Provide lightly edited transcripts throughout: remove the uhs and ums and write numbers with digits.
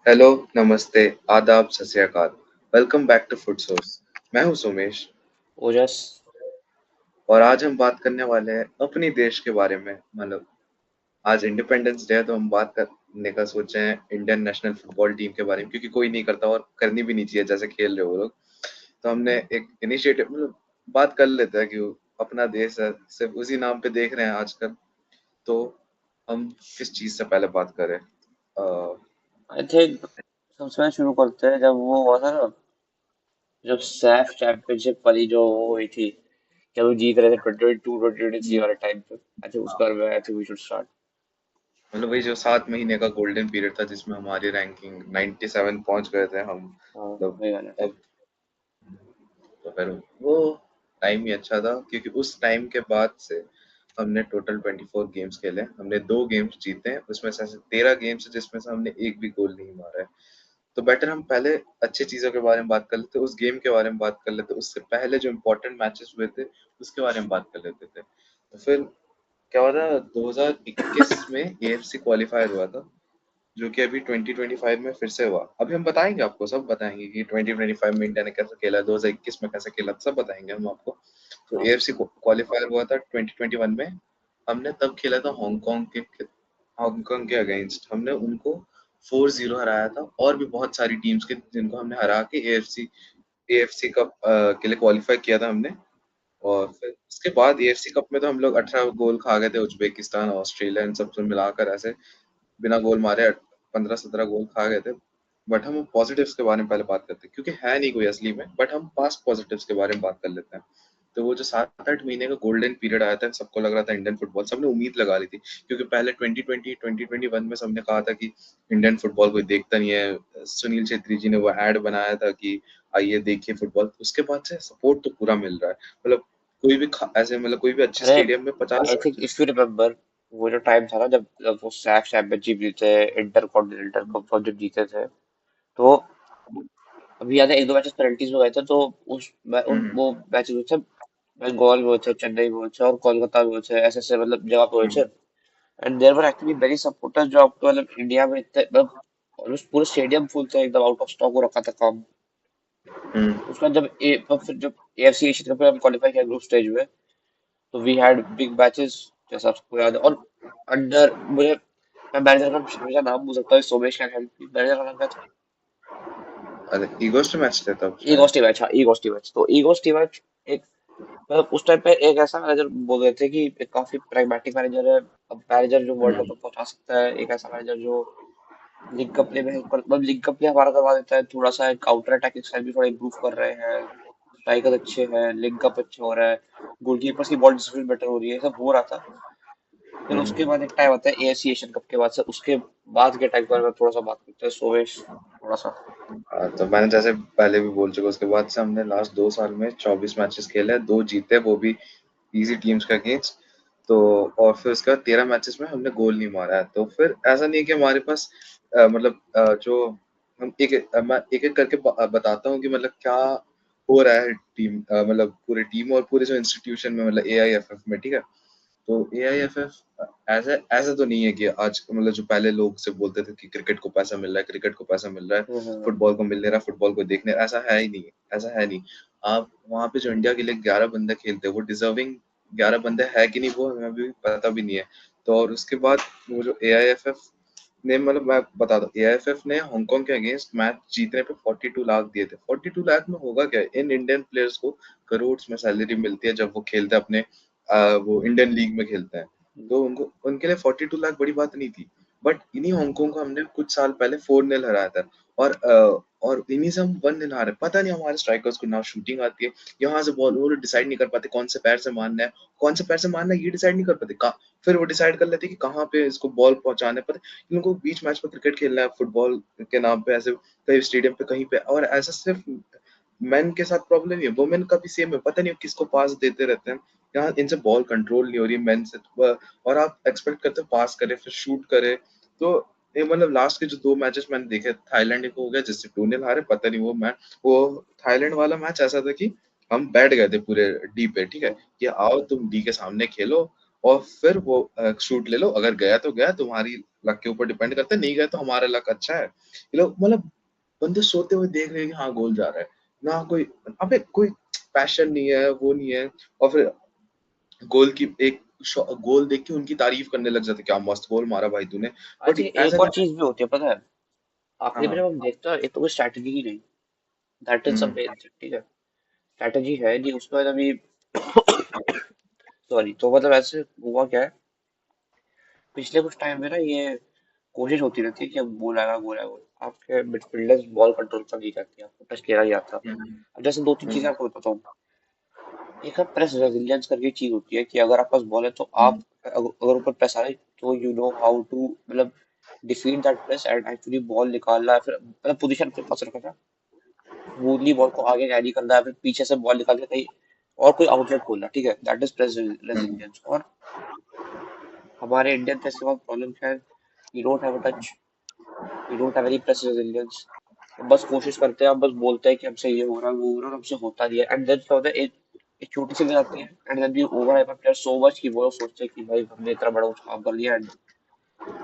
Hello, नमस्ते, आदाब, सत श्री अकाल। Welcome back to food source. मैं हूं सोमेश ओजस। और आज हम बात करने वाले हैं अपनी देश के बारे में। मतलब आज इंडिपेंडेंस डे है तो हम बात करने का सोचे हैं इंडियन नेशनल फुटबॉल टीम के बारे में, क्योंकि कोई नहीं करता और करनी भी नहीं चाहिए जैसे खेल रहे हो वो लोग। तो हमने एक इनिशिएटिव मतलब बात कर लेते हैं कि वो अपना देश है, सिर्फ उसी नाम पे देख रहे हैं आजकल। तो हम किस चीज से पहले बात करें? आई थिंक सबसे पहले शुरू करते हैं जब वो हुआ था ना, जब सैफ चैंपियनशिप वाली जो वो हुई थी, जब वो जीत रहे थे 2022-2023 वाले टाइम पे। आई थिंक उसके बारे में I think we should start. मतलब वही जो 7 महीने का गोल्डन पीरियड था जिसमें हमारी रैंकिंग 97 पहुंच गए थे हम। हाँ, मतलब वही गाना। अब तो फिर वो टाइम ही अच्छा था, क्योंकि उस टाइम के बाद से हमने टोटल 24 गेम्स खेले। हमने 2 गेम्स जीते हैं, उसमें से ऐसे 13 गेम्स है जिसमें से हमने एक भी गोल नहीं मारा है। तो बेटर हम पहले अच्छी चीजों के बारे में बात कर लेते, उस गेम के बारे में बात कर लेते, उससे पहले जो इम्पोर्टेंट मैचेस हुए थे उसके बारे में बात कर लेते थे। तो फिर क्या हुआ था, 2021 में एएफसी क्वालिफायर हुआ था, जो कि अभी 2025 में फिर से हुआ। अभी हम बताएंगे, आपको सब बताएंगे कि 2025 में इंडिया ने कैसे खेला, 2021 में कैसे खेला, सब बताएंगे हम आपको। तो हाँ। एएफसी क्वालिफायर हुआ था 2021 में। हमने तब खेला था हांगकांग के अगेंस्ट। हमने उनको 4-0 हराया था, और भी बहुत सारी टीम्स के जिनको हमने हरा के एएफसी एएफसी कप के लिए क्वालिफाई किया था हमने। और फिर उसके बाद एएफसी कप में तो हम लोग 18 गोल खा गए थे, उज्बेकिस्तान, ऑस्ट्रेलिया, इन सबसे मिलाकर ऐसे बिना गोल मारे 15-17 गोल खा गए थे। बट हम पॉजिटिव्स के बारे में पहले बात करते हैं, क्योंकि है नहीं कोई असली में, बट हम पास्ट पॉजिटिव्स के बारे में बात कर लेते हैं। तो वो जो 7-8 महीने का गोल्डन पीरियड आया था, सबको लग रहा था इंडियन फुटबॉल, सबने उम्मीद लगा ली थी, क्योंकि पहले 2020 2021 में सबने कहा था कि इंडियन फुटबॉल कोई देखता नहीं है। सुनील छेत्री जी ने वो एड बनाया था कि आइए देखिए फुटबॉल। उसके बाद से सपोर्ट तो पूरा मिल रहा है। मतलब कोई भी ऐसे मतलब कोई भी अच्छे अरे, स्टेडियम में आई 50। थिंक इफ यू रिमेम्बर, वो जो टाइम था ना, जब वो सैफ चैंपियनशिप जीते, इंटर कॉन्टिनेंटल कप जब जीते थे, तो अभी याद है एक दो मैचेस पेनल्टीज में गए थे। तो उन हम्म वो मैचेस हुए थे, बंगाल में हुए थे, चेन्नई में हुए थे और कोलकाता में हुए थे, ऐसे ऐसे मतलब जगह पे हुए थे। Hmm and there were actually many supporters जो आपको मतलब इंडिया में इतने मतलब ऑलमोस्ट पूरे स्टेडियम फुल थे, एकदम आउट ऑफ स्टॉक हो रखा था काम। हम्म। उसके बाद फिर जब एएफसी एशियन कप में हम क्वालिफाई किया ग्रुप स्टेज में, तो वी हैड बिग मैचेस, जैसा आपको याद है। और अंडर मुझे मैं मैनेजर का हमेशा नाम भूल सकता हूँ, सोमेश क्या मैनेजर का नाम क्या था? अरे ईगोस्ट मैच थे तब ईगो शायद। स्टीवच। हाँ, ईगो स्टीवच। तो ईगो स्टीवच एक मतलब उस टाइम पे एक ऐसा मैनेजर बोल रहे थे कि एक काफी प्रैग्मेटिक मैनेजर है। अब मैनेजर जो वर्ल्ड कप हम्म तक पहुंचा सकता है, एक ऐसा मैनेजर जो लीग का प्ले में हेल्प कर, मतलब लीग का प्ले हमारा करवा देता है थोड़ा सा, काउंटर अटैकिंग स्टाइल भी थोड़ा इंप्रूव कर रहे हैं, स्ट्राइकर अच्छे हैं, लिंक अप अच्छा हो रहा है, गोलकीपर्स की बॉल डिस्ट्रीब्यूशन बेटर हो रही है, सब हो रहा था। फिर उसके हम्म। बाद एक टाइम आता है एएफसी एशियन कप के बाद से, उसके बाद के टाइम पर मैं थोड़ा सा बात करते हैं सोवेश, थोड़ा सा। तो मैंने जैसे पहले भी बोल चुका, उसके बाद से हमने लास्ट 2 साल में 24 मैचेस खेले हैं, 2 जीते, वो भी इजी टीम्स का अगेंस्ट। तो और फिर उसके बाद 13 मैचेस में हमने गोल नहीं मारा है। तो फिर ऐसा नहीं है कि हमारे पास मतलब जो हम मैं एक एक करके बताता हूँ कि मतलब क्या हो रहा है टीम, मतलब पूरे टीम और पूरे जो इंस्टीट्यूशन में, मतलब एआईएफएफ में, ठीक है। तो एआईएफएफ ऐसा ऐसा तो नहीं है कि आज मतलब जो पहले लोग से बोलते थे कि क्रिकेट को पैसा मिल रहा है, क्रिकेट को पैसा मिल रहा है, हम्म। फुटबॉल को मिल नहीं रहा, फुटबॉल को देखने, ऐसा है ही नहीं। ऐसा है नहीं। आप वहां पे जो इंडिया के लिए 11 बंदे खेलते हैं, वो डिजर्विंग 11 बंदे है कि नहीं, वो हमें अभी पता भी नहीं है। तो और उसके बाद वो जो एआईएफएफ ने, मतलब मैं बता दूं, एआईएफएफ ने हांगकांग के अगेंस्ट मैच जीतने पे 42 लाख दिए थे। 42 लाख में होगा क्या, इन इंडियन प्लेयर्स को करोड़ में सैलरी मिलती है जब वो खेलते हैं अपने वो इंडियन लीग में खेलते हैं। तो उनको उनके लिए 42 लाख बड़ी बात नहीं थी। बट इन्हीं हांगकांग को हमने कुछ साल पहले 4-0 हराया था। और इन्हीं से हम 1-0 हारे। पता नहीं हमारे स्ट्राइकर्स को ना शूटिंग आती है, यहाँ से बॉल वो डिसाइड नहीं कर पाते कौन से पैर से मारना है, कौन से पैर से मारना है, ये डिसाइड नहीं कर पाते। कहाँ फिर वो डिसाइड कर लेते हैं कि कहाँ पे इसको बॉल पहुंचाना है। पता इन लोगों को बीच मैच में क्रिकेट खेलना है फुटबॉल के नाम पे, ऐसे कहीं स्टेडियम पे कहीं पे। और ऐसा सिर्फ मेन के साथ प्रॉब्लम नहीं है, वुमेन का भी सेम है। पता नहीं किसको पास देते रहते हैं, यहाँ इनसे बॉल कंट्रोल नहीं हो रही मेन से। और आप एक्सपेक्ट करते हो पास करे फिर शूट करे। तो ये मतलब लास्ट के जो 2 मैचेस मैंने देखे, थाईलैंड को हो गया जिससे 2-0 हारे, पता नहीं वो मैच, वो थाईलैंड वाला मैच ऐसा था कि हम बैठ गए थे पूरे डी पे, ठीक है, कि आओ तुम डी के सामने खेलो और फिर वो शूट ले लो, अगर गया तो गया तुम्हारी लक के ऊपर डिपेंड करता है, नहीं गए तो हमारा लक अच्छा है। ये लोग मतलब बंदे सोते हुए देख रहे हैं कि हाँ गोल जा रहा है, ना कोई, अबे कोई पैशन नहीं है, वो नहीं है, और फिर गोल की एक गोल देख के उनकी तारीफ करने लग जाते, क्या मस्त गोल मारा भाई तूने। आई बट थिंक ऐसा एक और नहीं। चीज भी होती है, पता है, आखिरी में हाँ। जब हम देखते हैं एक तो कोई स्ट्रैटेजी ही नहीं, that is the hmm. Main thing, ठीक है। स्ट्रैटेजी है नहीं उसके बाद अभी, सॉरी, तो मतलब ऐसे हुआ क्या है, पिछले कुछ टाइम में ना ये कोशिश होती रहती है कि अब गोल आएगा, गोल आएगा, आपके मिडफील्डर्स बॉल कंट्रोल तक नहीं करती, आपको टच किया ही आता। हम्म। अब जैसे दो तीन चीजें हम्म। आपको बताता हूँ। एक है प्रेस रेजिलियंस करके चीज होती है कि अगर आपके पास बॉल है तो आप, अगर ऊपर प्रेस आ रही तो यू नो हाउ टू, मतलब defeat that press and actually ball निकालना है, फिर मतलब पोजीशन अपने पास रखना, स्मूथली बॉल को आगे कैरी करना है, फिर पीछे से बॉल निकाल के कहीं और कोई आउटलेट खोलना, ठीक है, that is press hmm. Resilience. और हमारे इंडियन प्रेस के पास प्रॉब्लम क्या है, you don't have a touch, you don't have any press resilience. बस कोशिश करते हैं, हम बस बोलते हैं कि हमसे ये हो रहा है, वो हो रहा है, और हमसे होता नहीं है, एंड देन क्या होता है, एक छोटी सी गलती आती है and then we over hype player so much कि वो लोग सोचते हैं कि भाई हमने इतना बड़ा कुछ काम कर लिया, एंड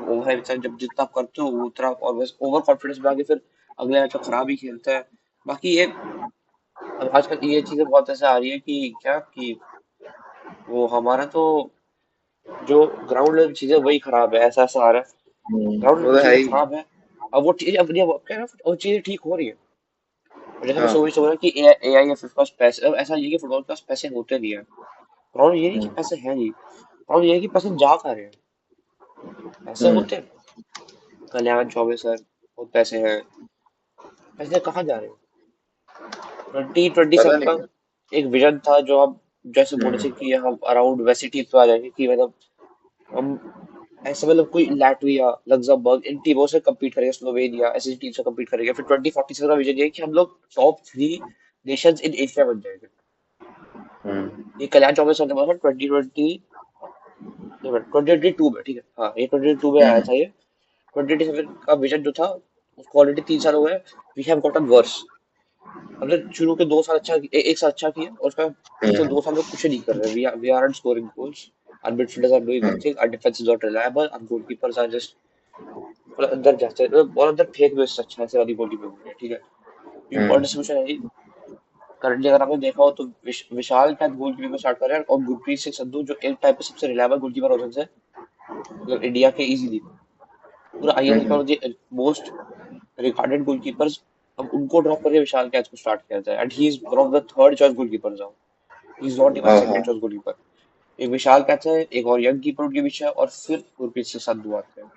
ओवर हाइप जब जितना आप करते हो वो उतना, और बस ओवर कॉन्फिडेंस में आके फिर अगले मैच में खराब ही खेलते हैं। बाकी ये, अब आजकल ये चीजें बहुत ऐसे आ रही है कि क्या कि वो हमारा तो जो ग्राउंड लेवल चीजें वही खराब है, ऐसा ऐसा आ रहा है, ग्राउंड वो लेवल तो है चीजें ही। खराब है। अब वो चीजें, अब ये क्या है ना, वो चीजें ठीक हो रही है। और जैसे मैं हाँ। सोच रहा हूँ कि एआईएफ के पास पैसे, अब ऐसा नहीं है कि फुटबॉल के पास पैसे होते नहीं है, प्रॉब्लम ये नहीं कि हम्म। पैसे हैं नहीं, प्रॉब्लम ये है कि पैसे जा कहाँ रहे हैं। पैसे हम्म। होते हैं, कल्याण चौबे सर, बहुत पैसे हैं, पैसे कहाँ जा रहे हैं। 2027 पता का नहीं। एक विजन था जो हम जैसे बोले थे हम्म। कि हम अराउंड वैसी टीम पे आ जाएंगे कि मतलब हम ऐसे, मतलब कोई लैटविया, लग्जमबर्ग, इन टीमों से कम्पीट करेंगे, स्लोवेनिया ऐसी टीम से कम्पीट करेंगे, फिर 2047 का विजन ये है कि हम लोग टॉप 3 नेशंस इन एशिया बन जाएंगे। हम्म। ये कल्याण चौबे सर ने बोला था 2020, 2022 में, ठीक है, हाँ ये 2022 में आया हम्म। था ये। 2027 का विजन जो था उसको ऑलरेडी 3 साल हो गए, वी हैव गॉटन वर्स। हमने शुरू के 2 साल अच्छा एक साल अच्छा किया, और उसका पिछले हम्म। 2 साल में कुछ नहीं कर रहे, we are scoring goals, our midfielders are doing hmm. nothing, our defense is not reliable, our goalkeepers are just, मतलब अंदर जाते हैं और अंदर फेंक दो, इससे अच्छा ऐसे वाली गोलकीपर हो गया, ठीक है। ये बॉल हम्म। डिस्ट्रीब्यूशन है, करंटली अगर आपने देखा हो तो विशाल शायद गोलकीपिंग में स्टार्ट कर रहे हैं, और गुरप्रीत सिंह संधू जो एक टाइप पे सबसे रिलायबल गोलकीपर हो सकते हैं, मतलब इंडिया के इजीली, पूरा आईएसएल हम्म। का मोस्ट रिगार्डेड गोलकीपर्स, अब उनको ड्रॉप करके विशाल कैच को स्टार्ट किया जाए, and he is one of the third choice goalkeeper now, he is not even हाँ हाँ। Second choice goalkeeper. एक विशाल कैच है, एक और यंग कीपर उनके पीछे है, और फिर गुरप्रीत सिंह संधू आते हैं।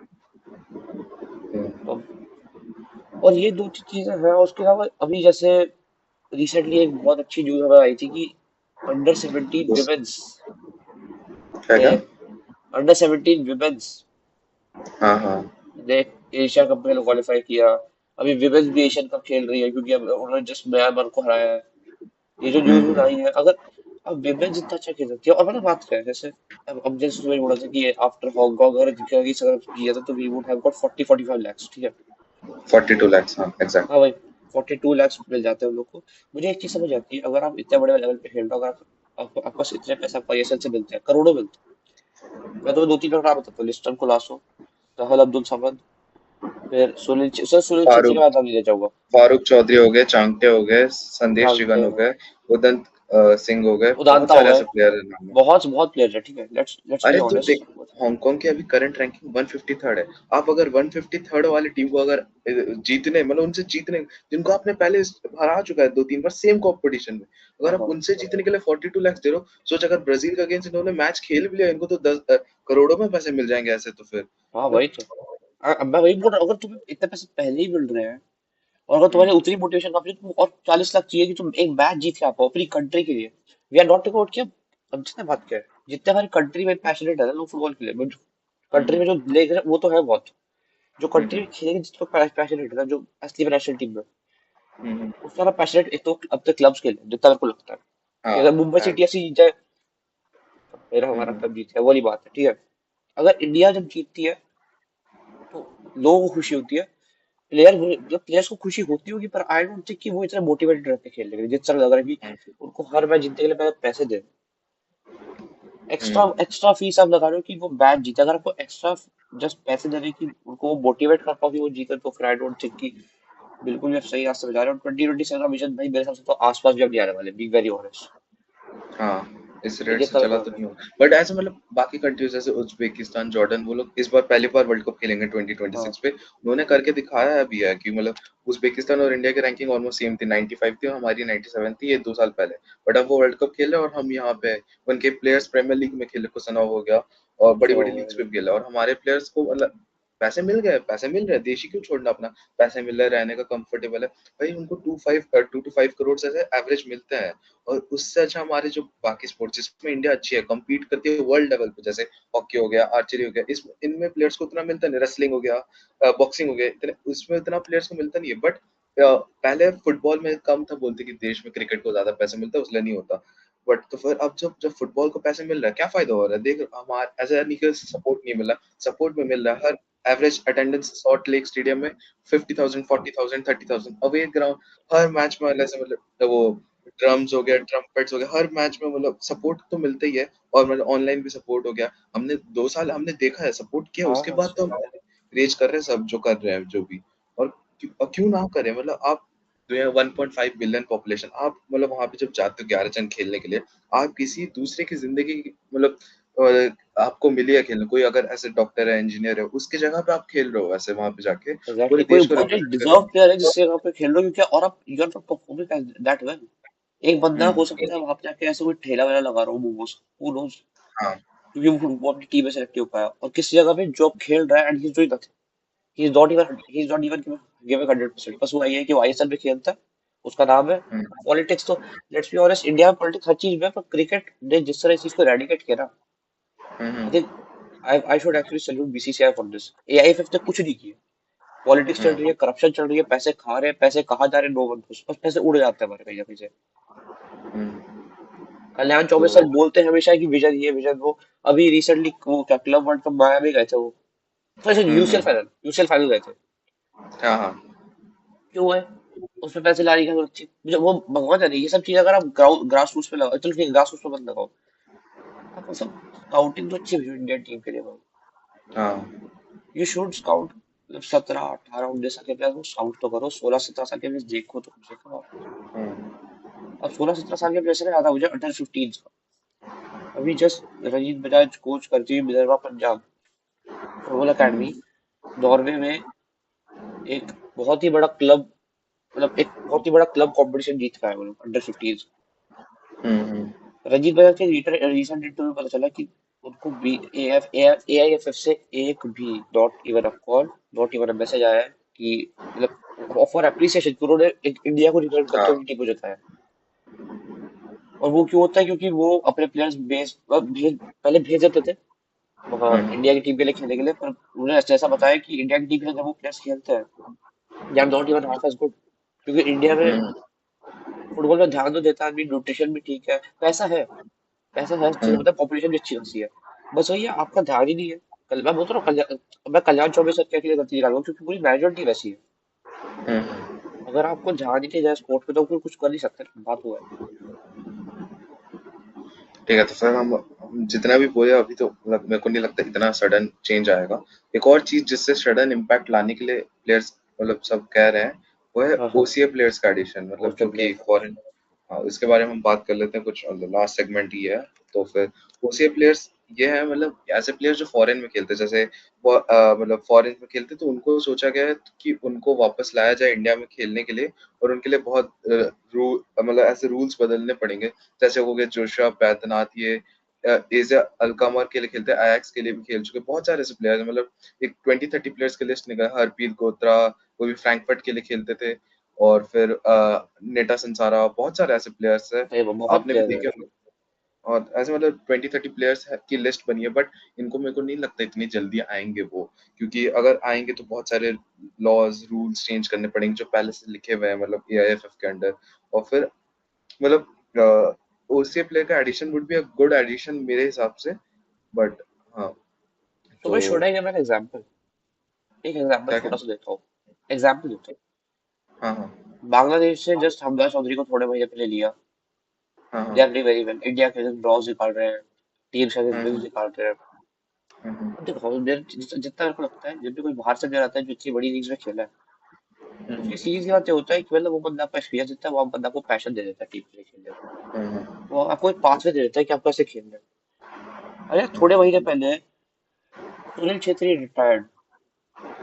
हम्म। तो और ये दो चीजें हैं, उसके अलावा अभी जैसे रिसेंटली एक बहुत अच्छी न्यूज हमें आई थी कि अंडर 17 उस विमेन्स क्या ने, क्या। अंडर 17 विमेन्स हाँ हाँ। ने एशिया कप के लिए क्वालिफाई किया। अभी विमेन्स भी एशियन कप खेल रही है क्योंकि अब उन्होंने जस्ट म्यांमार को हराया है। ये जो न्यूज आई हम्म। है, अगर अब विमेन्स इतना अच्छा खेल सकती है, और मतलब बात क्या है, जैसे अब जैसे तुम्हें बोला था कि आफ्टर हांगकांग अगर किया था तो we would have got 40-45 lakhs, ठीक है। 42 lakhs, हाँ एग्जैक्ट। हाँ भाई, 42 lakhs मिल जाते हैं हम लोग को। मुझे एक चीज समझ आती है, अगर आप इतने बड़े लेवल पे खेल रहे हो, अगर आपके पास इतने पैसे आपको आईएसएल से मिलते हैं, करोड़ों मिलते हैं, मैं तुम्हें 2-3 का नाम बताता हूँ, लिस्टन कोलासो, राहुल अब्दुल समद, फिर सुनील छेत्री का फारूक, नाम नहीं ले जाऊंगा, फारूक चौधरी हो गए, चांगटे हो गए, संदेश झांगते जिगन हो हैं, गए, उदंत सिंह हो गए, बहुत उदांता हो सारे गए, ऐसे प्लेयर है नाम है। बहुत बहुत प्लेयर है, ठीक है, लेट्स बी अरे तो देख, ऑनेस्ट। हांगकांग की अभी करंट रैंकिंग 153rd है। आप अगर 153rd वाली टीम को अगर जीतने, मतलब उनसे जीतने, जिनको आपने पहले हरा चुका है 2-3 बार सेम कंपटीशन में, हाँ अगर आप हाँ उनसे जीतने के लिए 42 lakhs दे रहे हो, सोच अगर ब्राजील का अगेंस्ट इन्होंने मैच खेल भी लिया, इनको तो 10 करोड़ों में पैसे मिल जाएंगे ऐसे तो फिर हाँ, तो। वही तो, अब मैं वही बोल रहा हूँ, अगर तुम्हें इतने पैसे पहले ही मिल रहे हैं, और अगर तुम्हारी उतनी मोटिवेशन काफी है, तुम और 40 लाख चाहिए कि तुम एक मैच जीत के आ पाओ अपनी कंट्री के लिए। वी आर नॉट अबाउट कि अब जितने बात क्या है, जितने हमारी कंट्री में पैशनेट है ना लोग फुटबॉल के लिए, कंट्री हम्म। में जो ले गए वो तो है बहुत, जो कंट्री हम्म। में खेलेंगे जितने पैशनेट है ना, जो असली में नेशनल टीम में, हम्म। उससे ज्यादा पैशनेट एक तो अब तक क्लब्स के लिए, जितना मेरे को लगता है कि अगर हाँ मुंबई है। सिटी ऐसी जीत जाए, मेरा हमारा हम्म। क्लब जीत गया, वो वाली बात है, ठीक है। अगर इंडिया जब जीतती है तो लोगों को खुशी होती है, जब प्लेयर्स को खुशी होती होगी, पर आई डोंट थिंक कि वो इतना मोटिवेटेड रहते खेलने के लिए, जिस तरह लग रहा है कि हम्म। उनको हर मैच जीतने के लिए पहले पैसे दे। एक्स्ट्रा हम्म। एक्स्ट्रा फीस आप लगा रहे हो कि वो मैच जीते। अगर आपको एक्स्ट्रा जस्ट पैसे देने की उनको मोटिवेट कर पाओ कि वो जीते, तो फिर आई डोंट थिंक कि बिल्कुल भी आप सही रास्ते पे जा रहे हो। 2027 का विजन भाई मेरे हिसाब से तो आसपास भी अब नहीं आने वाले, बी वेरी ऑनेस्ट। हाँ, इस रेट इंडिया से का चला तो नहीं होगा, बट ऐसे मतलब बाकी कंट्रीज जैसे उज्बेकिस्तान, जॉर्डन, वो लोग इस बार पहली बार वर्ल्ड कप खेलेंगे हाँ 2026 पे। उन्होंने करके दिखाया भी है कि मतलब उज्बेकिस्तान और इंडिया की रैंकिंग ऑलमोस्ट सेम थी, 95 थी और हमारी 97 थी, ये 2 साल पहले। बट अब वो वर्ल्ड कप खेल रहे हैं और हम यहाँ पे हैं। उनके प्लेयर्स प्रीमियर लीग में खेले, कुसनोव हो गया और बड़ी अच्छा बड़ी हुआ लीग्स पे है। भी खेला, और हमारे प्लेयर्स को मतलब पैसे मिल गए, पैसे मिल रहे हैं, देश ही क्यों छोड़ना अपना। पैसे मिल रहे हैं, रहने का कंफर्टेबल है भाई, उनको 2 to 5 करोड़ से एवरेज मिलते हैं। और उससे अच्छा हमारे जो बाकी स्पोर्ट्स जिसमें इंडिया अच्छी है, compete करती है वर्ल्ड लेवल पे, जैसे हॉकी हो गया, आर्चरी हो गया, इस इनमें प्लेयर्स को उतना मिलता नहीं, रेसलिंग हो गया, बॉक्सिंग हो गया, इतने उसमें उतना प्लेयर्स को मिलता नहीं है। बट पहले फुटबॉल में कम था, बोलते कि देश में क्रिकेट को ज्यादा पैसे मिलता है उसलिए नहीं होता। बट तो फिर अब जब जब फुटबॉल को पैसे मिल रहा है, क्या फायदा हो रहा है, देख हमारे ऐसा नहीं कि सपोर्ट नहीं मिल रहा, सपोर्ट में मिल रहा है। हर average attendance Salt Lake stadium में 50,000, 40,000, 30,000 अवे ग्राउंड, हर मैच में ऐसे मतलब वो ड्रम्स हो गया, ट्रम्पेट्स हो गया, हर मैच में मतलब सपोर्ट तो मिलता ही है। और मतलब ऑनलाइन भी सपोर्ट हो गया, हमने 2 साल हमने देखा है, सपोर्ट किया, हाँ उसके हाँ बाद तो हम रेज कर रहे हैं सब जो कर रहे हैं जो भी। और क्यों ना करें, मतलब आप दुनिया 1.5 बिलियन पॉपुलेशन, आप मतलब वहां पे जब जाते हो 11 जन खेलने के लिए, आप किसी दूसरे की जिंदगी मतलब आपको मिली है खेलने, कोई अगर ऐसे डॉक्टर है, इंजीनियर है, उसकी जगह पे आप खेल रहे हो ऐसे वहां पे जाके, पूरे एग्जैक्टली, कोई देश को बहुत रिप्रेजेंट कर रहे डिजर्व हो। प्लेयर है जिससे आप पे खेल रहे हो, क्योंकि और आप you are not performing that well. एक बंदा हो सकता है वहां पे जाके ऐसे कोई ठेला वेला लगा रहा हो मोमोज, हु नोस, हाँ। क्योंकि वो अपनी टीम में सेलेक्ट हो पाया। और किसी जगह पे जो खेल रहा है and he is doing nothing, he is not even giving 100%। बस वो ये है कि वो आईएसएल में खेलता है, उसका नाम है। हम्म। पॉलिटिक्स तो लेट्स बी ऑनेस्ट, इंडिया में पॉलिटिक्स हर चीज में है, पर क्रिकेट ने जिस तरह इस चीज को एरेडिकेट किया ना, I hmm. Think I should actually salute BCCI for this. AIFF ने कुछ नहीं किया। पॉलिटिक्स चल रही है, हम्म। करप्शन चल रही है, पैसे खा रहे हैं, पैसे कहाँ जा रहे हैं, नो वन नोस, बस पैसे उड़ जाते हैं हमारे कहीं ना कहीं से। हम्म। कल्याण तो चौबे सर बोलते हैं हमेशा कि विजन ये विजन वो। अभी रिसेंटली वो क्या क्लब वर्ल्ड कप माया में गए थे वो, तो यूसीएल फाइनल गए थे। हाँ हाँ। क्यों है? उसमें पैसे ला रही है अच्छी, मुझे वो भगवान जाने ये सब चीज अगर आप ग्रास रूट्स पे लगाओ, चलो ठीक है ग्रास रूट्स पे मत लगाओ, आप मतलब स्काउटिंग तो अच्छी हुई इंडियन टीम के लिए भाई। हाँ। यू शुड स्काउट, मतलब 17 18 19 साल के प्लेयर को स्काउट तो करो, 16 17 साल के प्लेयर देखो तो कम से कम आप। हम्म। अब 16 17 साल के प्लेयर से ज्यादा हो जाए अंडर 15 का। अभी जस्ट रजीत बजाज कोच करती हुई मिनर्वा पंजाब फुटबॉल हम्म। एकेडमी नॉर्वे में एक बहुत ही बड़ा क्लब, मतलब एक बहुत ही बड़ा क्लब कंपटीशन जीत का है वो लोग अंडर 15। हम्म। रंजीत भैया के रिसेंट इंटरव्यू में पता चला कि उनको बी एआईएफएफ से एक भी not even a call, not even a message आया है कि मतलब फॉर अप्रिसिएशन कि उन्होंने इंडिया को रिप्रेजेंट करते हुए हाँ। उनकी टीम को जिताया। और वो क्यों होता है? क्योंकि वो अपने प्लेयर्स पहले भेज देते थे वहाँ हम्म। इंडिया की टीम के लिए खेलने के लिए, पर उन्हें ऐसा ऐसा बताया कि इंडिया की टीम के लिए जब वो प्लेयर्स खेलते हैं they are not even half as good. क्योंकि इंडिया में हम्म। फुटबॉल में ध्यान तो देता है आदमी, न्यूट्रिशन भी ठीक है, पैसा है अच्छे से, हम्म। मतलब पॉपुलेशन भी अच्छी खासी है। बस वही है, आपका ध्यान ही नहीं है। कल मैं बोलता हूँ मैं कल्याण चौबे सर क्या के लिए गलती निकाल रहा हूँ, क्योंकि पूरी मैनेजमेंट टीम ऐसी है। हम्म। अगर आपको ध्यान ही नहीं जाए स्पोर्ट पे तो फिर कुछ कर नहीं सकते ना, बात हुआ है। ठीक है, तो फिर हम जितना भी बोले अभी, तो मतलब मेरे को नहीं लगता इतना सडन चेंज आएगा। एक और चीज जिससे सडन इम्पैक्ट लाने के लिए प्लेयर्स मतलब सब कह रहे हैं, वो है हाँ हाँ, ओसीए प्लेयर्स का एडिशन, मतलब पोस्ट जो कि प्लेयर। फॉरेन। हाँ, इसके बारे में हम बात कर लेते हैं, कुछ लास्ट सेगमेंट ही है। तो फिर ओसीए प्लेयर्स ये है, मतलब ऐसे प्लेयर्स जो फॉरेन में खेलते हैं, जैसे वो मतलब फॉरेन में खेलते, तो उनको सोचा गया है कि उनको वापस लाया जाए इंडिया में खेलने के लिए। और उनके लिए बहुत रूल मतलब ऐसे रूल्स बदलने पड़ेंगे। जैसे हो गए जोशुआ बैद्यनाथ, ये एजा अल्कमार के लिए खेलते हैं, अयाक्स के लिए भी खेल चुके, बहुत सारे ऐसे प्लेयर्स हैं, मतलब एक 20-30 प्लेयर्स की लिस्ट निकल, हरप्रीत गोत्रा, वो भी फ्रैंकफर्ट के लिए खेलते थे। और फिर नेटा संसारा, बहुत सारे ऐसे प्लेयर्स हैं, सही में बहुत आपने भी प्लेयर है। देखे होंगे। और ऐसे मतलब 20-30 प्लेयर्स की लिस्ट बनी है, बट इनको मेरे को नहीं लगता इतनी जल्दी आएंगे वो, क्योंकि अगर आएंगे तो बहुत सारे लॉज रूल्स चेंज करने पड़ेंगे जो पहले से लिखे हुए हैं, मतलब एआईएफएफ के अंडर। और फिर मतलब ओसीए प्लेयर का addition would be a good addition मेरे हिसाब से। बट हाँ। तो तो मैं छोटा ही मैं एग्जाम्पल, एक एग्जाम्पल क्या क्या। छोटा सा देता हूँ। एग्जाम्पल देता हाँ हाँ। हूँ, बांग्लादेश से जस्ट हमजा चौधरी को थोड़े महीने पहले लिया। हाँ दे हाँ। Are doing very well, India के ड्रॉज निकाल रहे हैं, टीम से हम्म, ड्रिल्स निकालते हैं। हम्म, अब देखो जितना मेरे को लगता है, जब भी कोई बाहर से प्लेयर आता है जो इतनी बड़ी लीग में खेला है, हम्म, उसकी सीरीज की बात ये होता है कि मतलब वो बंदा आपको एक्सपीरियंस देता है, वो आप बंदा को पैशन दे देता है टीम के लिए खेलने का। वो आपको एक पाथवे दे देता है कि आपको ऐसे खेलना है। अरे थोड़े महीने पहले सुनील छेत्री रिटायर्ड,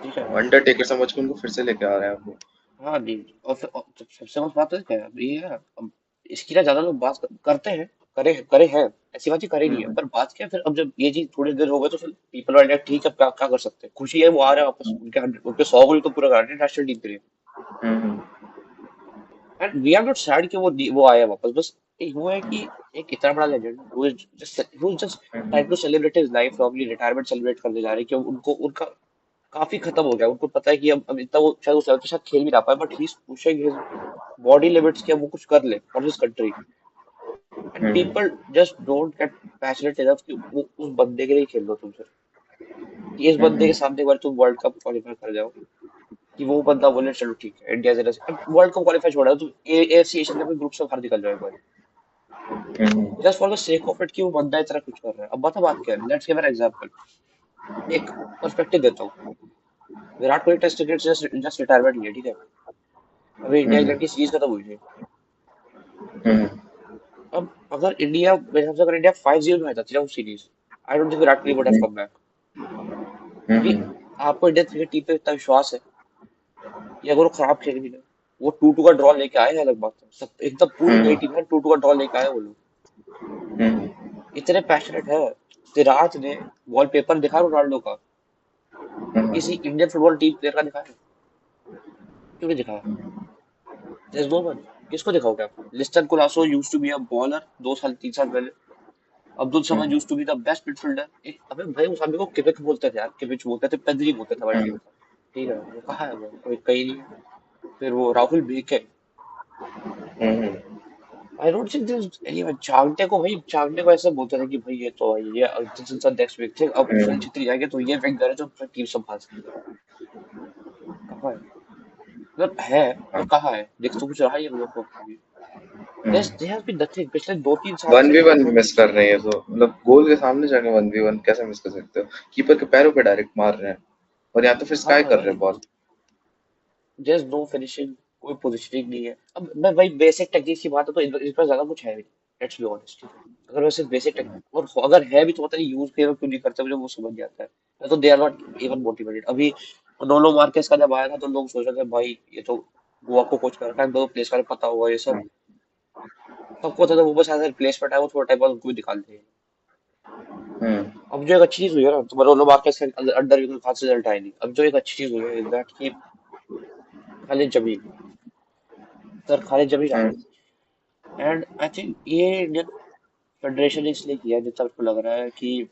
ठीक है। अंडरटेकर समझ के उनको फिर से लेके आ रहे हैं वो। हाँ नहीं, और सबसे मस्त बात है क्या है, अब ये है, अब इसकी ना ज्यादा लोग बात करते हैं, करे हैं, ऐसी बात ही करे नहीं है, हम्म, पर बात क्या है, फिर अब जब ये चीज थोड़ी देर हो गई तो फिर पीपल वाले ठीक है, अब क्या क्या कर सकते हैं, खुशी है वो आ रहा है वापस, उनके 100 गोल तो पूरा कर रहे हैं नेशनल टीम के लिए। Hmm, and we are not sad कि वो आया वापस, बस एक वो है कि एक इतना बड़ा legend who is just trying to celebrate his life, probably retirement celebrate करने जा रहे हैं, कि उनको उनका काफी खत्म हो गया, उनको पता है कि अब इतना वो शायद उस लेवल पे शायद खेल भी ना पाए, but he is pushing his body limits कि अब वो कुछ कर ले for his country. And hmm, people just don't get passionate enough कि वो उस बंदे के लिए खेल लो तुम सिर्फ, कि इस बंदे के हम्म, सामने एक बार तुम वर्ल्ड कप क्वालिफाई कर जाओ, कि वो बंदा बोले चलो ठीक है इंडिया से अब वर्ल्ड कप क्वालिफाई छोड़ा तुम एएफसी एशियन कप ग्रुप से बाहर निकल जाओ एक बार, just for the sake of it कि वो बंदा इतना कुछ कर रहा है। अब बता बात क्या है, लेट्स गिव एन एग्जांपल, एक पर्सपेक्टिव देता हूँ। विराट कोहली टेस्ट क्रिकेट से जस्ट रिटायरमेंट लिया, ठीक है। अभी इंडिया इंग्लैंड की सीरीज खत्म हुई थी। हम्म, अब अगर इंडिया, मेरे हिसाब से अगर इंडिया 5-0 में जाती ना वो series, I don't think Virat Kohli would have come back. क्योंकि हम्म, आपको इंडियन क्रिकेट टीम पे इतना विश्वास है कि अगर वो खराब खेल भी ना, वो 2-2 का ड्रॉ लेके आए हैं, अलग बात है, सब एकदम पूरी नई टीम है, 2-2 का ड्रॉ लेके आए वो लोग, इतने पैशनेट है। विराट ने वॉलपेपर दिखा रोनाल्डो का, किसी इंडियन फुटबॉल टीम प्लेयर का दिखाया? क्यों नहीं दिखाया? There's no one। किसको दिखाओगे आप? Liston Colaco used to be a baller 2 साल 3 साल पहले। Abdul Samad used to be the best midfielder. एक अबे भाई उस आदमी को किविक बोलते थे यार, किविच बोलते थे, पेद्री बोलते थे हमारी टीम का। ठीक है, वो कहाँ है, वो कोई कहीं नहीं है। फिर वो Rahul BK, I don't think this anyone. Changte को भाई, चांगटे को ऐसे बोलते थे कि भाई ये तो भाई ये this is the next big thing, अब सुनील छेत्री जाएंगे तो ये विंगर है जो टीम संभाल सकता है। कहाँ है? मतलब है, पर कहाँ है? देख तो कुछ रहा ही हम लोग को अभी। there has been nothing पिछले 2-3 साल वन से, वी वन बहुत मिस कुछ। कर रहे हैं तो मतलब गोल के सामने जाके 1v1 कैसे मिस कर सकते हो? कीपर के पैरों पे डायरेक्ट मार रहे हैं और यहाँ तो फिर हाँ स्काई कर रहे हैं भाई, ball. There is no finishing, कोई पोजीशनिंग नहीं है। अब मैं भाई बेसिक टेक्निक की बात है तो इस पर ज्यादा कुछ है भी नहीं, लेट्स बी ऑनेस्ट, ठीक है। अगर वैसे बेसिक टेक्निक और अगर है भी तो पता नहीं यूज क्यों नहीं करते, मुझे वो समझ नहीं आता है। या तो they are not even motivated. अभी नोनो मार्केस का जब आया था तो लोग सोच रहे थे भाई ये तो गोवा को कोच कर रखा है, दो प्लेस का पता होगा ये सब, सबको था, तो वो बस ऐसा रिप्लेसमेंट है, वो थोड़ा टाइम बाद उनको भी निकाल देंगे। हम्म, अब जो एक अच्छी चीज हुई है ना, तो नोनो मार्केस के अंडर भी कोई खास रिजल्ट आए नहीं। अब जो एक अच्छी चीज हुई है इज दैट कि खालिद जमील, सर खालिद जमील आए। एंड आई थिंक ये इंडियन फेडरेशन ने इसलिए किया है, जितना मेरे को लग रहा है कि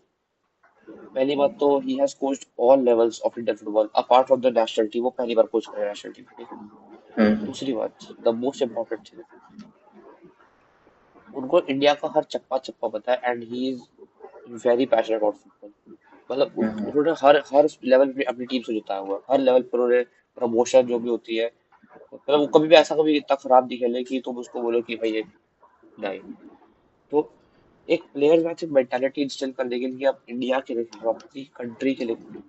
पहली बात तो he has coached all levels of Indian football apart from the national team, वो पहली बार कोच कर रहे हैं नेशनल टीम, ठीक है। हम्म, दूसरी बात, द मोस्ट इम्पोर्टेंट थिंग, उनको इंडिया का हर चप्पा चप्पा पता है and he is very passionate about football. मतलब उन्होंने हर हर लेवल पे अपनी टीम से जिताया हुआ है, हर लेवल पर उन्होंने प्रमोशन जो भी होती है, मतलब वो कभी भी ऐसा कभी इतना खराब नहीं खेले कि तुम उसको बोलो कि भाई ये नहीं। तो एक प्लेयर में सिर्फ मेंटालिटी इंस्टिल करने के लिए आप इंडिया के लिए खेलो, अपनी कंट्री के लिए खेलो,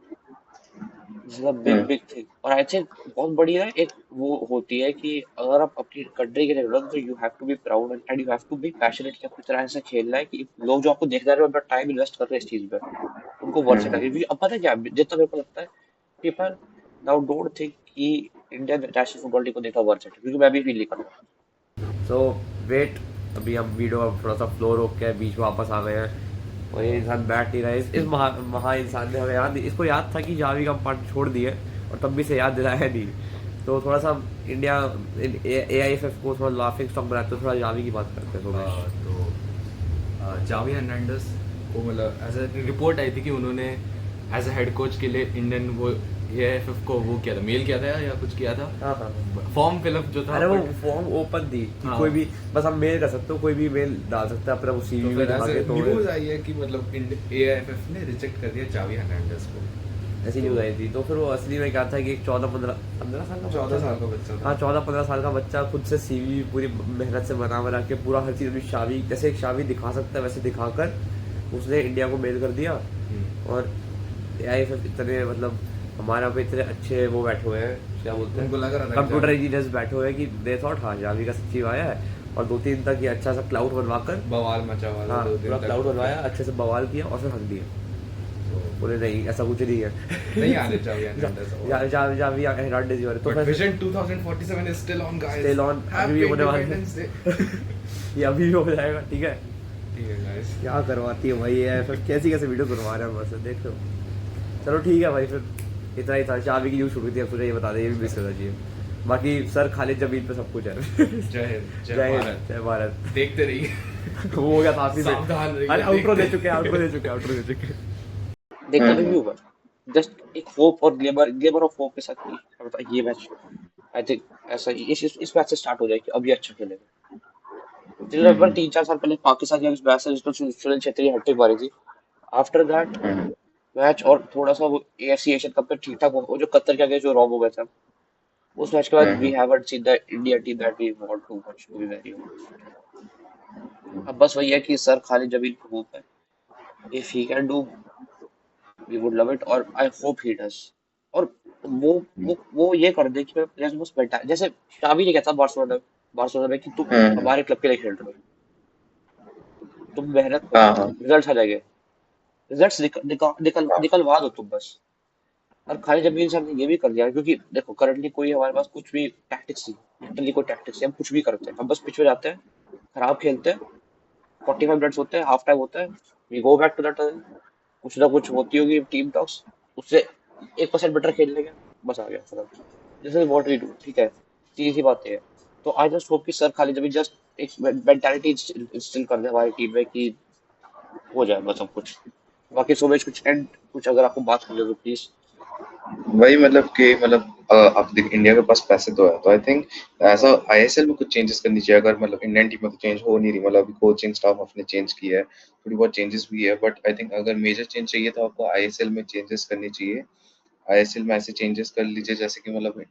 this is a big hmm, big thing. और आई थिंक बहुत बढ़िया एक वो होती है कि अगर आप अपनी कंट्री के लिए खेलो तो you have to be proud and you have to be passionate, कि आपको तरह से खेलना है कि लोग जो आपको देख रहे हैं अपना टाइम इन्वेस्ट कर रहे हैं इस चीज पे, उनको वर्थ इट लगे। क्योंकि अब पता है क्या, जितना मेरे को लगता है, पीपल नाउ डोंट थिंक कि इंडियन नेशनल फुटबॉल टीम को देखना वर्थ इट, क्योंकि मैं भी फील नहीं करता। सो वेट, अभी हम वीडियो थोड़ा सा फ्लो रोक के बीच में वापस आ गए हैं और ये इंसान बैठ नहीं रहा है। इस महा इंसान ने हमें इसको याद था कि जावी का पार्ट छोड़ दिए और तब भी से याद दिलाया नहीं। तो थोड़ा सा हम इंडिया AIFF को थोड़ा लाफिंग स्टॉक बनाते हैं, थोड़ा जावी की बात करते हैं थोड़ा। तो जावी हर्नांडस को मतलब एज ए रिपोर्ट आई थी कि उन्होंने एज ए हेड कोच के लिए इंडियन वो AIFF को वो किया था, मेल किया था या कुछ किया था, हाँ हाँ, फॉर्म फिलअप जो था। अरे वो फॉर्म ओपन थी कि हाँ। कोई भी, बस हम मेल कर सकते हो, कोई भी मेल डाल सकता है अपना वो तो CV में फिर दिखा ऐसे के। तो न्यूज आई है कि मतलब AIFF ने रिजेक्ट कर दिया जावी हर्नांडस को। ऐसी न्यूज आई थी। तो फिर वो असली में क्या था कि एक 14-15 साल का 14 साल का बच्चा था। हाँ 14-15 साल का बच्चा खुद से CV पूरी मेहनत से बना के पूरा हर चीज़ अपनी शावी, जैसे एक शावी दिखा सकता है वैसे दिखाकर उसने इंडिया को मेल कर दिया। और AIFF इतने मतलब हमारे यहाँ पे इतने अच्छे वो बैठे हुए हैं, क्या बोलते उनको लग रहा हैं, था कि कंप्यूटर जावी- इंजीनियर्स बैठे हुए हैं कि दे थॉट हाँ जावी का सच्ची आया है। और 2-3 दिन तक ये अच्छा सा क्लाउड बनवाकर, बवाल मचा हुआ था हाँ 2 दिन पूरा तक। क्लाउड बनवाया, अच्छे से बवाल किया और फिर हक दिया। बोले नहीं ऐसा कुछ नहीं है। नहीं आने जावी हर्नांडेज जा- जा- जावी हर्नांडेज ही हो रहे तो बट फिर vision 2047 is still on guys, Still on, अभी भी होने वाला है। ये अभी भी हो जाएगा, ठीक है। ठीक है गाइस। क्या करवाती है भाई ये, फिर कैसी कैसे वीडियो करवा रहे हैं बस देख लो। चलो ठीक है भाई, फिर इतना ही था, चाबी की यूज शुरू थी, अब तुझे ये बता दे, ये भी मिस करना चाहिए। बाकी सर खालिद जमीन पे सब कुछ है। जय हिंद, जय जय हिंद, भारत। जय भारत। देखते रहिए। वो हो गया था आपकी सावधान रहिए, अरे आउटरो दे देखते- चुके हैं, आउटरो दे चुके हैं, आउटरो दे चुके हैं। देखता भी हुआ, जस्ट एक होप और ग्लेमर ऑफ होप के साथ कि बता ये मैच आई थिंक ऐसा ही इस मैच से स्टार्ट हो जाए कि अब ये अच्छा खेलेगा। मुझे लगभग 3-4 साल पहले पाकिस्तान के मैच से जिसको सुनील छेत्री ने हैट्रिक मारी थी, आफ्टर दैट मैच और थोड़ा सा वो AFC एशियन कप में ठीक ठाक वो जो कतर के आगे जो रॉब हो गया था, उस मैच के बाद we haven't seen the India team that we want to watch, to be very honest. अब बस वही है कि सर खालिद जमील को होप है, if he can do we would love it, और आई होप ही डज। और वो ये कर दे कि मैं प्लेयर्स बस बैठा, जैसे शावी ने कहता बार्सिलोना में कि तुम हमारे क्लब के लिए खेल रहे हो, तुम मेहनत करो, रिजल्ट्स आ जाएंगे, रिजल्ट्स निकलवा दो तुम बस। और खालिद जमील साहब ने ये भी कर दिया, क्योंकि देखो करंटली कोई हमारे पास कुछ भी टैक्टिक्स नहीं, लिटरली कोई टैक्टिक्स नहीं, हम कुछ भी करते हैं, हम बस पिच पे जाते हैं, खराब खेलते हैं, 45 मिनट्स होते हैं, हाफ टाइम होता है, we go back to that, कुछ ना कुछ होती होगी टीम टॉक्स, उससे 1% बेटर खेल लेंगे, बस आ गया फर्क। This is what we do, ठीक है, सीधी सी बात है। तो आई जस्ट होप कि सर खाली जब जस्ट एक मेंटालिटी इंस्टिल कर दे हमारी टीम में कि हो जाए बस सब कुछ। बाकी सोमेश कुछ एंड कुछ अगर आपको बात करनी हो तो प्लीज। वही मतलब कि अब देख इंडिया के पास पैसे तो है, तो आई थिंक ऐसा ISL में कुछ चेंजेस करनी चाहिए। अगर मतलब इंडियन टीम में तो चेंज हो नहीं रही, मतलब अभी कोचिंग स्टाफ अपने चेंज किया है, थोड़ी बहुत चेंजेस भी है, बट आई थिंक अगर मेजर चेंज चाहिए तो आपको ISL में चेंजेस करनी चाहिए। ISL में ऐसे चेंजेस कर लीजिए जैसे कि मतलब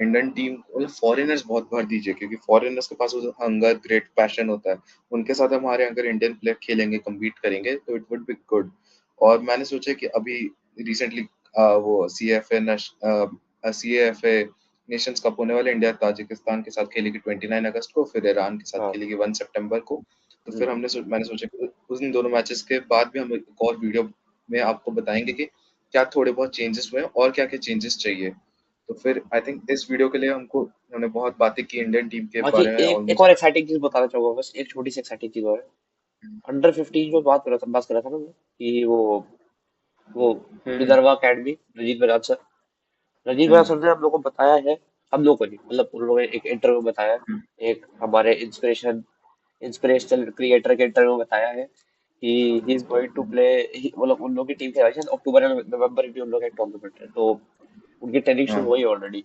इंडियन टीम मतलब फॉरेनर्स बहुत भर दीजिए, क्योंकि फॉरेनर्स के पास वो हंगर ग्रेट पैशन होता है, उनके साथ हमारे अगर इंडियन प्लेयर खेलेंगे कम्पीट करेंगे तो इट वुड बी गुड। और मैंने सोचा कि अभी रिसेंटली वो CAFA नेशंस कप होने वाले, इंडिया ताजिकिस्तान के साथ खेलेगी 29 अगस्त को, फिर ईरान के साथ हाँ खेलेगी 1 सितंबर को। तो फिर मैंने सोचा कि उस दिन दोनों मैचेस के बाद भी हम एक और वीडियो में आपको बताएंगे कि क्या थोड़े बहुत चेंजेस हुए हैं और क्या क्या चेंजेस चाहिए। तो फिर आई थिंक इस वीडियो के लिए हमने बहुत बातें की इंडियन टीम के बाकी बारे में एक ऑलमोस्ट। और एक्साइटिंग चीज बताना चाहूंगा, बस एक छोटी सी एक्साइटिंग चीज और है। अंडर 15 जो बात कर रहा था ना मैं, कि वो Vidarbha academy, Rajit Bajaj sir, Rajit Bajaj sir ने हम लोग को बताया है, हम लोग को नहीं मतलब उन लोगों ने एक इंटरव्यू में बताया है, एक हमारे इंस्पिरेशनल क्रिएटर के इंटरव्यू में बताया है कि he is going to play, मतलब उन लोगों की टीम के शायद अक्टूबर या नवंबर में उन लोग का एक टूर्नामेंट है, तो उनकी ट्रेनिंग शुरू हुई ऑलरेडी,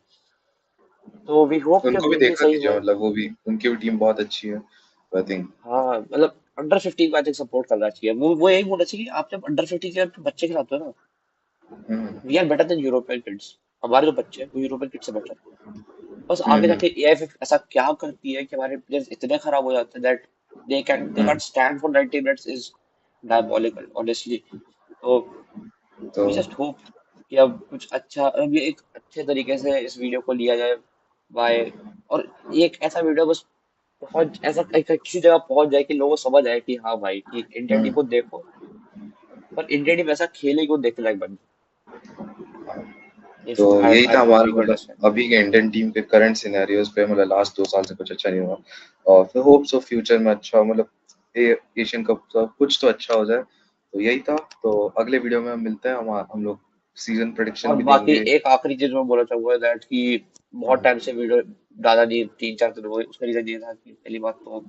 तो वी होप कि उनको भी उनकी देखा सही दीजिए, हुआ। मतलब वो भी उनकी भी टीम बहुत अच्छी है आई थिंक। हाँ मतलब अंडर 15 को आई थिंक सपोर्ट करना चाहिए, वो यही बोलना चाहिए कि आप जब अंडर 15 के बच्चे खिलाते हो ना, we are better than European kids, हमारे जो बच्चे हैं वो यूरोपियन किड्स से बेटर है। बस आगे जाके AIFF ऐसा क्या करती है कि हमारे प्लेयर्स इतने खराब हो जाते हैं that they can stand for 90 minutes is diabolical honestly. तो तो वी जस्ट होप कि अब कुछ अच्छा, अब ये एक अच्छे तरीके से इस वीडियो को लिया जाए बाय, और ये एक ऐसा वीडियो बस ऐसा किसी जगह पहुंच जाए कि लोगों को समझ आए कि हाँ भाई कि इंडियन टीम को देखो, पर इंडियन टीम ऐसा खेलेगी वो देखने लायक बन तो जाए। यही आई था होप हमारा यू मतलब अंडरस्टैंड। अभी के इंडियन टीम के करंट सिनेरियोज पे, मतलब लास्ट 2 साल से कुछ अच्छा नहीं हुआ, और फिर होप सो फ्यूचर में अच्छा, मतलब एशियन कप तो कुछ तो अच्छा हो जाए। तो यही था, तो अगले वीडियो में हम मिलते हैं, हम लोग सीजन प्रेडिक्शन और भी बाकी देंगे। एक आखिरी चीज मैं बोलना चाहूंगा दैट कि बहुत टाइम से वीडियो डाला नहीं, 3-4 दिन हो गए, उसका रीजन ये था कि पहली बात तो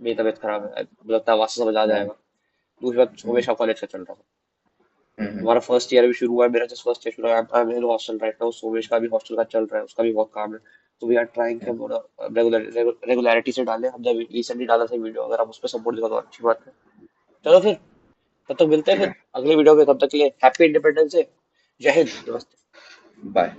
मेरी तबीयत खराब है, मुझे लगता है वहां से समझ आ जाएगा। दूसरी बात सोमेश का कॉलेज का चल रहा था, हमारा फर्स्ट ईयर भी शुरू हुआ है, मेरा जस्ट फर्स्ट ईयर शुरू हुआ है, I am in hostel right now, Somesh का भी हॉस्टल का चल रहा है, उसका भी बहुत काम है, तो वी आर ट्राइंग कि हम थोड़ा रेगुलरिटी से डालें। हमने रिसेंटली डाला था वीडियो, अगर आप उस पर सपोर्ट देगा तो अच्छी बात है। चलो फिर तब तक मिलते हैं फिर अगले वीडियो में, तब तक के लिए हैप्पी इंडिपेंडेंस डे, जय हिंद, नमस्ते। बाय।